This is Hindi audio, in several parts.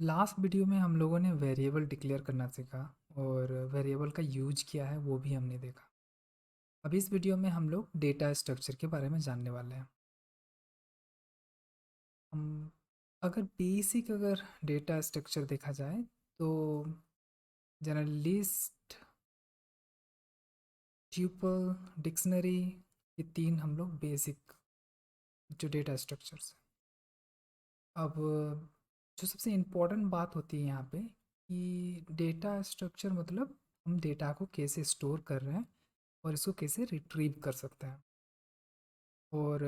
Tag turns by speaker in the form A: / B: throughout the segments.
A: लास्ट वीडियो में हम लोगों ने वेरिएबल डिक्लेयर करना सीखा और वेरिएबल का यूज किया है वो भी हमने देखा। अब इस वीडियो में हम लोग डेटा स्ट्रक्चर के बारे में जानने वाले हैं। हम अगर डेटा स्ट्रक्चर देखा जाए तो जर्नलिस्ट, ट्यूपल, डिक्शनरी, ये तीन हम लोग बेसिक जो डेटा स्ट्रक्चर्स हैं। अब जो सबसे इम्पोर्टेंट बात होती है यहाँ पे कि डेटा स्ट्रक्चर मतलब हम डेटा को कैसे स्टोर कर रहे हैं और इसको कैसे रिट्रीव कर सकते हैं। और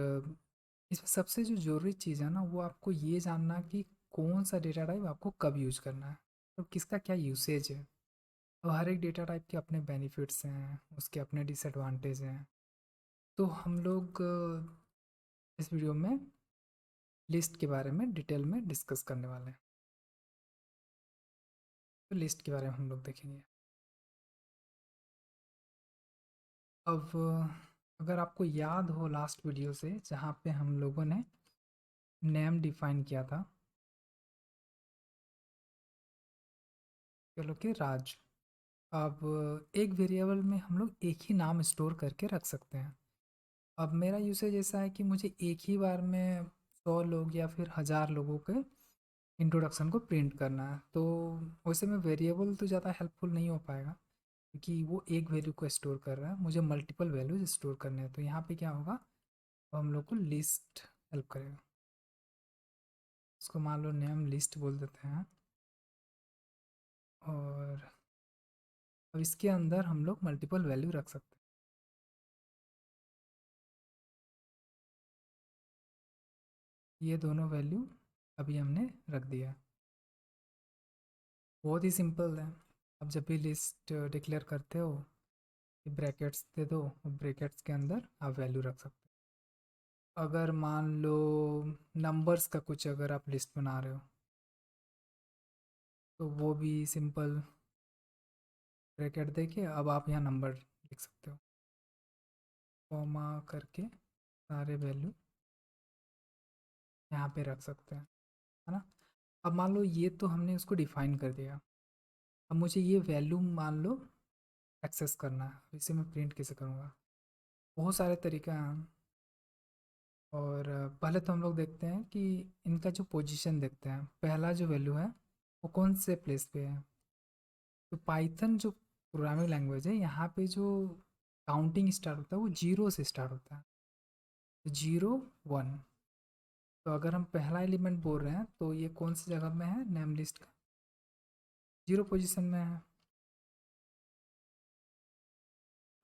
A: इसमें सबसे जो ज़रूरी चीज़ है ना वो आपको ये जानना कि कौन सा डेटा टाइप आपको कब यूज करना है और किसका क्या यूसेज है। और हर एक डेटा टाइप के अपने बेनिफिट्स हैं, उसके अपने डिसएडवांटेज हैं। तो हम लोग इस वीडियो में लिस्ट के बारे में डिटेल में डिस्कस करने वाले हैं। तो लिस्ट के बारे में हम लोग देखेंगे। अब अगर आपको याद हो लास्ट वीडियो से जहाँ पे हम लोगों ने नेम डिफाइन किया था, चलो कि राज। अब एक वेरिएबल में हम लोग एक ही नाम स्टोर करके रख सकते हैं। अब मेरा यूसेज ऐसा है कि मुझे एक ही बार में 100 लोग या फिर 1000 लोगों के इंट्रोडक्शन को प्रिंट करना है। तो वैसे में वेरिएबल तो ज़्यादा हेल्पफुल नहीं हो पाएगा क्योंकि वो एक वैल्यू को स्टोर कर रहा है, मुझे मल्टीपल वैल्यूज स्टोर करने हैं। तो यहाँ पे क्या होगा, तो हम लोग को लिस्ट हेल्प करेगा। उसको मान लो नेम लिस्ट बोल देते हैं। और अब इसके अंदर हम लोग मल्टीपल वैल्यू रख सकते हैं। ये दोनों वैल्यू अभी हमने रख दिया। बहुत ही सिंपल है। अब जब भी लिस्ट डिक्लेयर करते हो ब्रैकेट्स दे दो, ब्रैकेट्स के अंदर आप वैल्यू रख सकते हो। अगर मान लो नंबर्स का कुछ अगर आप लिस्ट बना रहे हो तो वो भी सिंपल ब्रैकेट दे के अब आप यहाँ नंबर लिख सकते हो, कॉमा करके सारे वैल्यू यहाँ पे रख सकते हैं, है ना। अब मान लो ये तो हमने उसको डिफाइन कर दिया। अब मुझे ये वैल्यू मान लो एक्सेस करना है, इसे मैं प्रिंट कैसे करूँगा। बहुत सारे तरीके हैं। और पहले तो हम लोग देखते हैं कि इनका जो पोजीशन देखते हैं, पहला जो वैल्यू है वो कौन से प्लेस पे है। तो पाइथन जो प्रोग्रामिंग लैंग्वेज है यहाँ पे जो काउंटिंग स्टार्ट होता है वो जीरो से स्टार्ट होता है, तो 0 1। तो अगर हम पहला एलिमेंट बोल रहे हैं तो ये कौन सी जगह में है, नेम लिस्ट का 0 पोजीशन में है।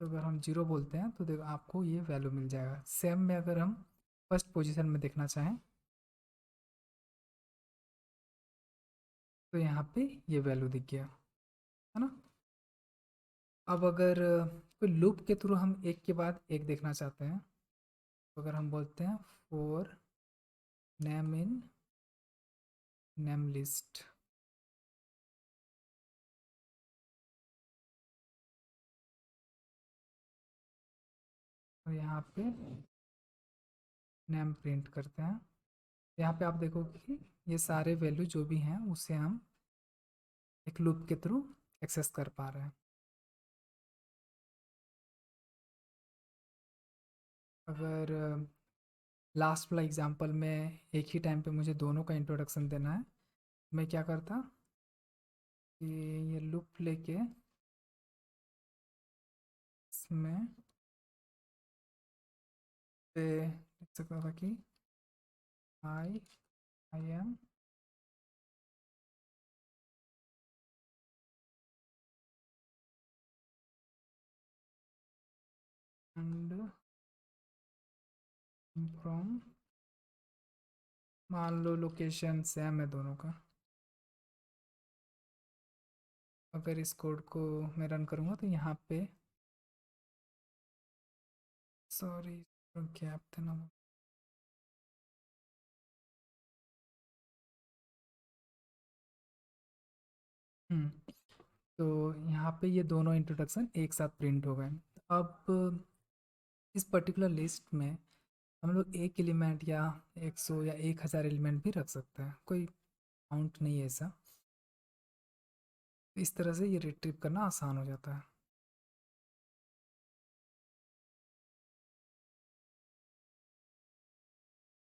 A: तो अगर हम 0 बोलते हैं तो देखो आपको ये वैल्यू मिल जाएगा। सेम में अगर हम फर्स्ट पोजीशन में देखना चाहें तो यहाँ पे ये वैल्यू दिख गया, है ना। अब अगर कोई लूप के थ्रू हम एक के बाद एक देखना चाहते हैं तो अगर हम बोलते हैं for name in name list, तो यहाँ पे नेम प्रिंट करते हैं। यहाँ पे आप देखोगे कि ये सारे वैल्यू जो भी हैं उसे हम एक लूप के थ्रू एक्सेस कर पा रहे हैं। अगर लास्ट वाला एग्जांपल में एक ही टाइम पे मुझे दोनों का इंट्रोडक्शन देना है, मैं क्या करता कि ये लूप लेके इसमें पे लिख सकता था कि आई एम एंड फ्रॉम, मान लो लोकेशन सेम है दोनों का। अगर इस कोड को मैं रन करूँगा तो यहाँ पे सॉरी गैप था ना। तो यहाँ पे ये दोनों इंट्रोडक्शन एक साथ प्रिंट हो गए। अब इस पर्टिकुलर लिस्ट में हम लोग एक एलिमेंट या 100 या 1000 एलिमेंट भी रख सकते हैं, कोई काउंट नहीं है ऐसा। इस तरह से ये रिट्रीव करना आसान हो जाता है।